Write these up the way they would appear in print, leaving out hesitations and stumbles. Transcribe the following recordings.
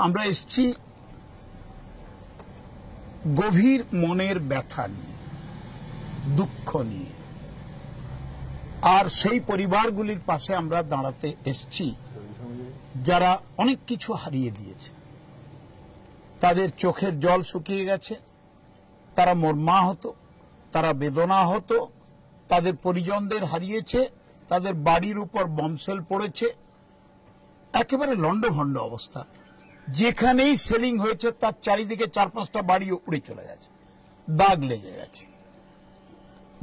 আমরা এসেছি গভীর মনের ব্যথা নিয়ে, দুঃখ নিয়ে, আর সেই পরিবারগুলির পাশে আমরা দাঁড়াতে এসেছি যারা অনেক কিছু হারিয়ে দিয়েছে। তাদের চোখের জল শুকিয়ে গেছে, তারা মর্মাহত, তারা বেদনাহত, তাদের পরিজনদের হারিয়েছে, তাদের বাড়ির উপর বমশেল পড়েছে, একেবারে লন্ডভন্ড অবস্থা। যেখানেই সেলিং হয়েছে তার চারিদিকে 4-5টা বাড়ি উড়ে চলে গেছে, দাগ লেগে গেছে।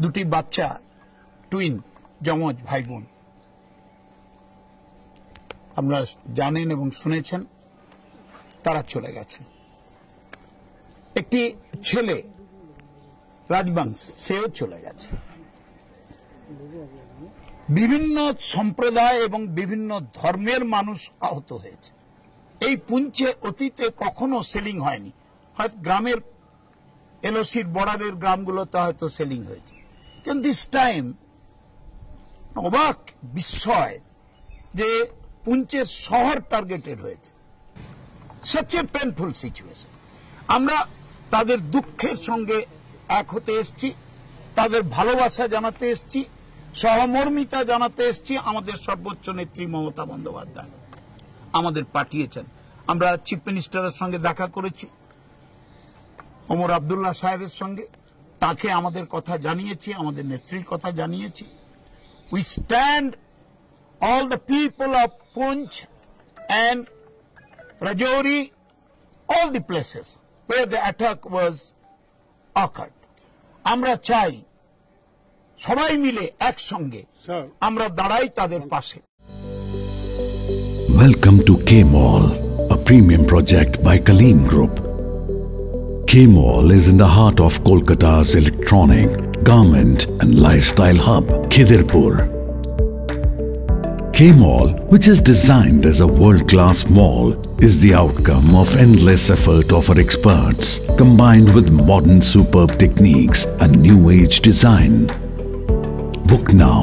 দুটি বাচ্চা, টুইন, যমজ ভাই বোন, আপনারা জানেন এবং শুনেছেন, তারা চলে গেছে। একটি ছেলে রাজবংশ, সেও চলে গেছে। বিভিন্ন সম্প্রদায় এবং বিভিন্ন ধর্মের মানুষ আহত হয়েছে। এই পুঞ্চে অতীতে কখনো সেলিং হয়নি, হয়তো গ্রামের এলওসির বর্ডারের গ্রামগুলোতে হয়তো সেলিং হয়েছে, কিন্তু দিস টাইম অবাক বিস্ময় যে পুঞ্চের শহর টার্গেটেড হয়েছে। such a painful situation। আমরা তাদের দুঃখের সঙ্গে এক হতে এসেছি, তাদের ভালোবাসা জানাতে এসেছি, সহমর্মিতা জানাতে এসেছি। আমাদের সর্বোচ্চ নেত্রী মমতা বন্দ্যোপাধ্যায় আমাদের পাঠিয়েছেন। আমরা চিফ মিনিস্টারের সঙ্গে দেখা করেছি, ওমর আব্দুল্লাহ সাহেবের সঙ্গে, তাকে আমাদের কথা জানিয়েছি, আমাদের নেত্রীর কথা জানিয়েছি। We stand, all the people of Poonch and Rajouri, all the places where the attack was occurred. আমরা চাই সবাই মিলে একসঙ্গে আমরা দাঁড়াই তাদের পাশে। Welcome to K-Mall, a premium project by Kaleen Group. K-Mall is in the heart of Kolkata's electronic, garment and lifestyle hub, Khidirpur. K-Mall, which is designed as a world-class mall, is the outcome of endless effort of our experts, combined with modern superb techniques and new age design. Book now